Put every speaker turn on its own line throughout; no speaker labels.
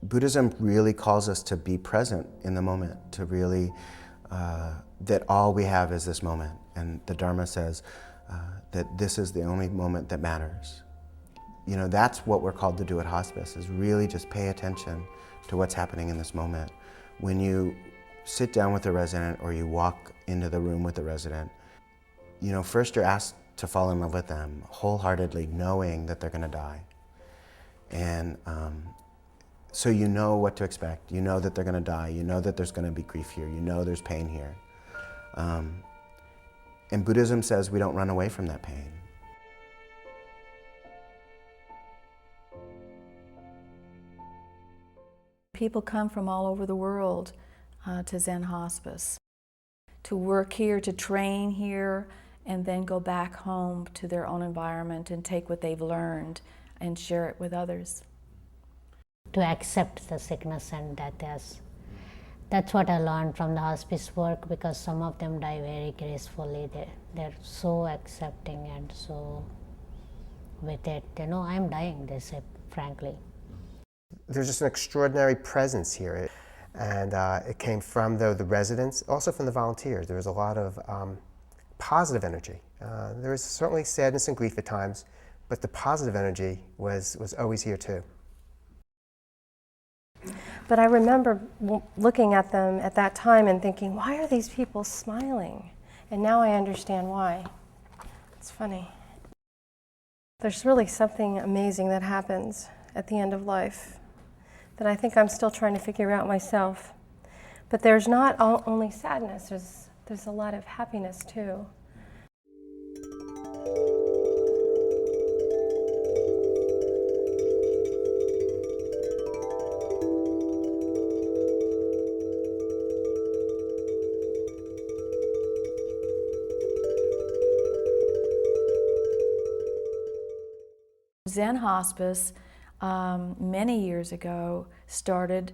Buddhism really calls us to be present in the moment, to really, that all we have is this moment. And the Dharma says that this is the only moment that matters. You know, that's what we're called to do at hospice, is really just pay attention to what's happening in this moment. When you sit down with a resident or you walk into the room with a resident, you know, first you're asked to fall in love with them wholeheartedly, knowing that they're going to die. And so you know what to expect. You know that they're going to die. You know that there's going to be grief here. You know there's pain here. And Buddhism says we don't run away from that pain.
People come from all over the world to Zen Hospice, to work here, to train here, and then go back home to their own environment and take what they've learned and share it with others.
To accept the sickness and death, yes. That's what I learned from the hospice work, because some of them die very gracefully. They're so accepting and so with it. You know, I'm dying, they say, frankly.
There's just an extraordinary presence here. And it came from the residents, also from the volunteers. There was a lot of positive energy. There was certainly sadness and grief at times, but the positive energy was always here too.
But I remember looking at them at that time and thinking, why are these people smiling? And now I understand why. It's funny. There's really something amazing that happens at the end of life that I think I'm still trying to figure out myself. But there's not only sadness, there's a lot of happiness too.
Zen Hospice, many years ago, started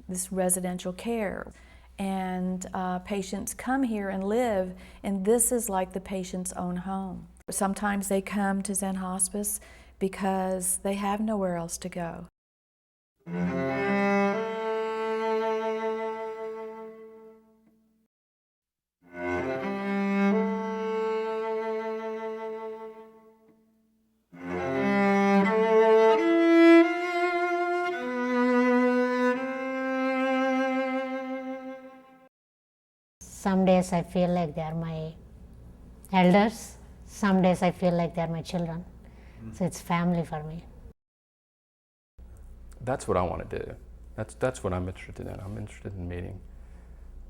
this residential care. And patients come here and live, and this is like the patient's own home. Sometimes they come to Zen Hospice because they have nowhere else to go.
Some days I feel like they are my elders. Some days I feel like they are my children. So it's family for me.
That's what I want to do. That's what I'm interested in. I'm interested in meeting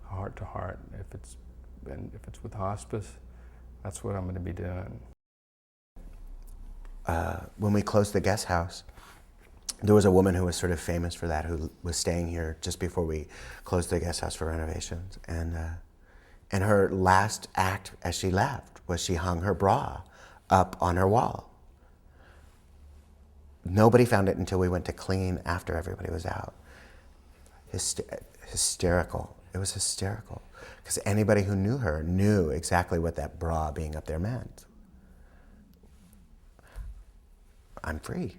heart to heart. If it's with hospice, that's what I'm going to be doing.
When we closed the guest house, there was a woman who was sort of famous for that, who was staying here just before we closed the guest house for renovations. And her last act as she left was she hung her bra up on her wall. Nobody found it until we went to clean after everybody was out. Hysterical. It was hysterical. Because anybody who knew her knew exactly what that bra being up there meant. I'm free.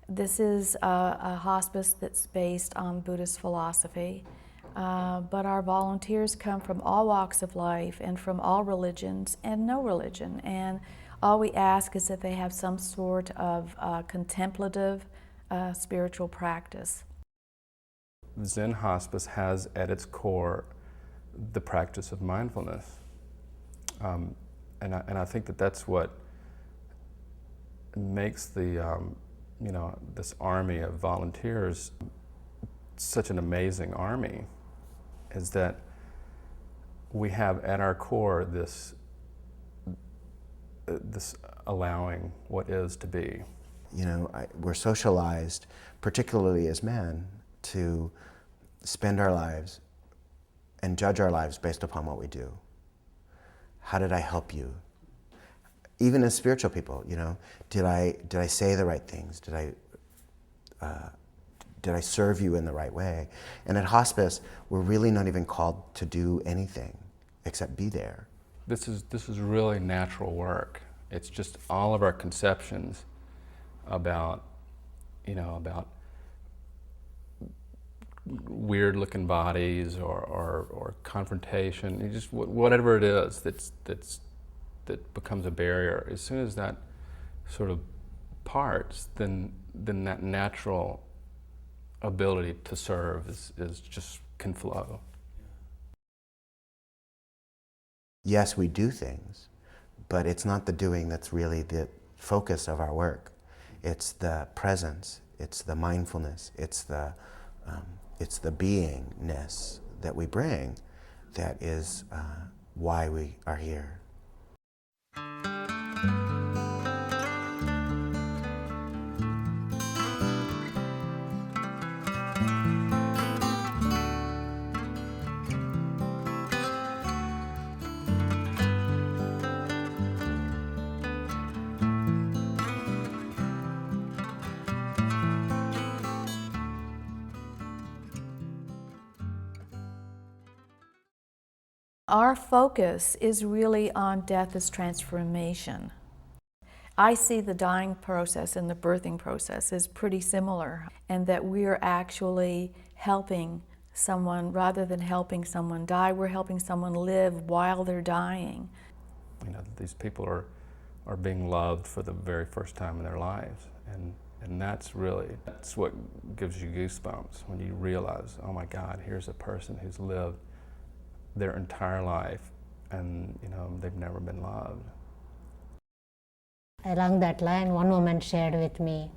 This is a hospice that's based on Buddhist philosophy, but our volunteers come from all walks of life and from all religions and no religion. And all we ask is that they have some sort of contemplative spiritual practice.
Zen Hospice has at its core the practice of mindfulness. And I think that that's what makes the this army of volunteers such an amazing army, is that we have at our core this allowing what is to be.
You know, we're socialized, particularly as men, to spend our lives and judge our lives based upon what we do. How did I help you? Even as spiritual people, you know, did I say the right things? Did I did I serve you in the right way? And at hospice, we're really not even called to do anything except be there.
This is really natural work. It's just all of our conceptions about, about weird-looking bodies or confrontation. You just whatever it is that becomes a barrier. As soon as that sort of parts, then that natural ability to serve is just can flow.
Yes, we do things, but it's not the doing that's really the focus of our work. It's the presence, it's the mindfulness, it's the beingness that we bring that is why we are here.
Our focus is really on death as transformation. I see the dying process and the birthing process as pretty similar, and that we're actually helping someone, rather than helping someone die, we're helping someone live while they're dying.
These people are being loved for the very first time in their lives, and that's what gives you goosebumps when you realize, oh my God, here's a person who's lived their entire life and they've never been loved.
Along that line, one woman shared with me,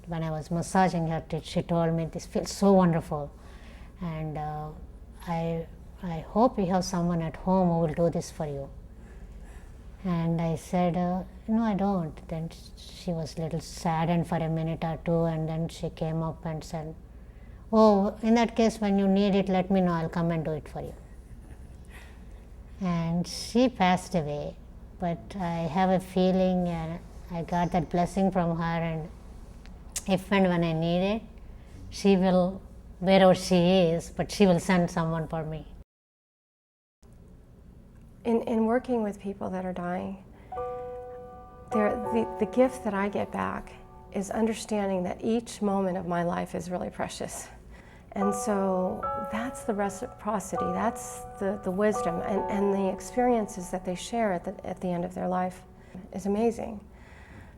when I was massaging her, she told me, this feels so wonderful, and I hope you have someone at home who will do this for you. And I said, no, I don't. Then she was a little saddened for a minute or two, and then she came up and said, oh, in that case, when you need it, let me know, I'll come and do it for you. And she passed away, but I have a feeling, and I got that blessing from her, and if and when I need it, she will, wherever she is, but she will send someone for me.
In working with people that are dying, the gift that I get back is understanding that each moment of my life is really precious. And so that's the reciprocity, that's the wisdom, and the experiences that they share at the end of their life is amazing.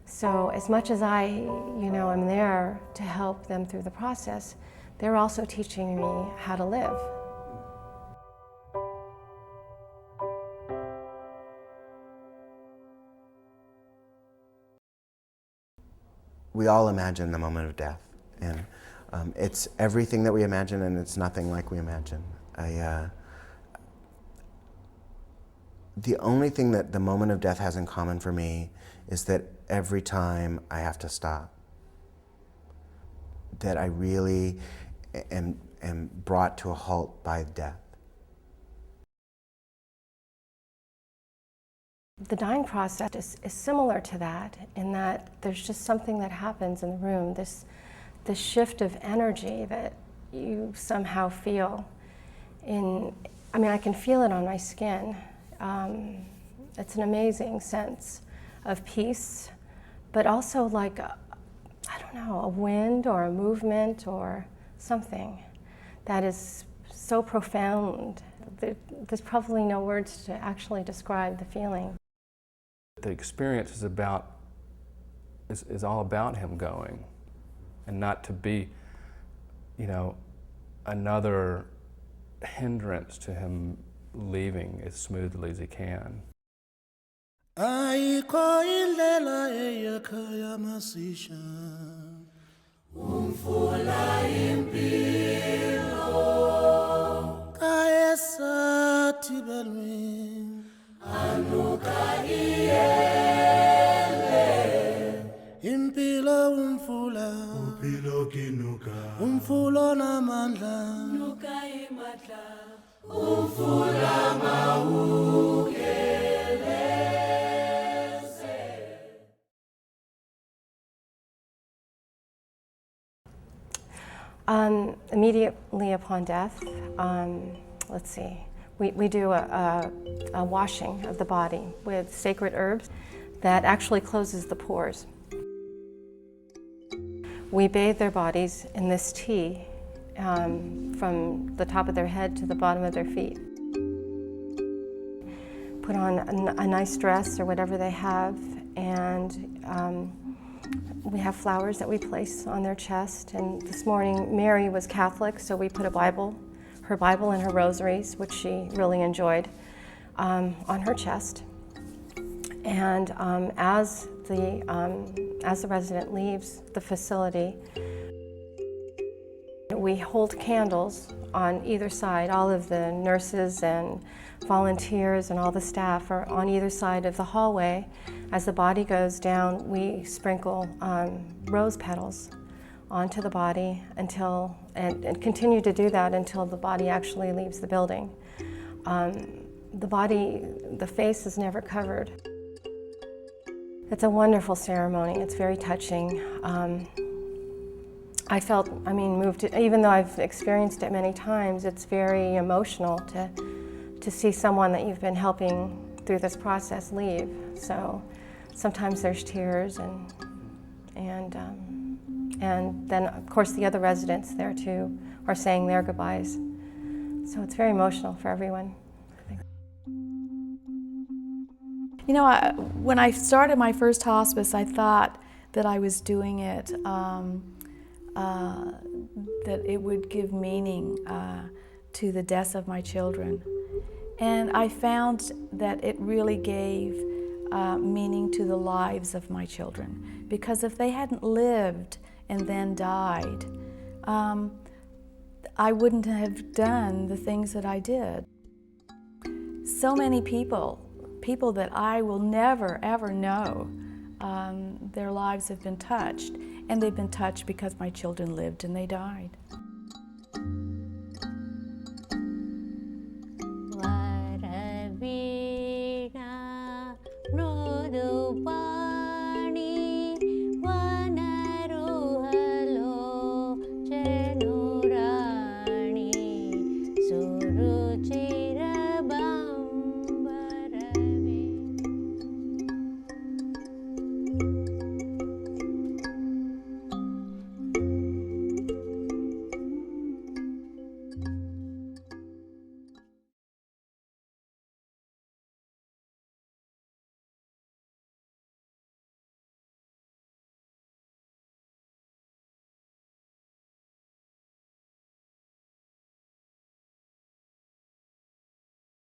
So as much as I, am there to help them through the process, they're also teaching me how to live.
We all imagine the moment of death, and it's everything that we imagine, and it's nothing like we imagine. The only thing that the moment of death has in common for me is that every time I have to stop, that I really am brought to a halt by death.
The dying process is similar to that, in that there's just something that happens in the room, this shift of energy that you somehow feel. I can feel it on my skin. It's an amazing sense of peace, but also like, a wind or a movement or something that is so profound. There's probably no words to actually describe the feeling.
The experience is all about him going, and not to be, another hindrance to him leaving as smoothly as he can.
Ayikho indlela eyakhaya masisha umfula impilo kayesathi belwe anuka iyele impilo umfula upilo kinuka umfulo namandla nuka imadla umfula mawukele
Immediately upon death, let's see, we do a washing of the body with sacred herbs that actually closes the pores. We bathe their bodies in this tea from the top of their head to the bottom of their feet. Put on a nice dress or whatever they have, and we have flowers that we place on their chest. And this morning, Mary was Catholic, so we put a Bible, her Bible and her rosaries, which she really enjoyed, on her chest. And as the resident leaves the facility, we hold candles on either side. All of the nurses and volunteers and all the staff are on either side of the hallway. As the body goes down, we sprinkle rose petals onto the body and continue to do that until the body actually leaves the building. The face is never covered. It's a wonderful ceremony. It's very touching. I felt, moved, even though I've experienced it many times, it's very emotional to see someone that you've been helping through this process leave. So sometimes there's tears and then of course the other residents there too are saying their goodbyes. So it's very emotional for everyone.
You know, when I started my first hospice, I thought that I was doing it, that it would give meaning to the deaths of my children. And I found that it really gave meaning to the lives of my children. Because if they hadn't lived and then died, I wouldn't have done the things that I did. So many people that I will never, ever know, their lives have been touched. And they've been touched because my children lived and they died.
Suruchira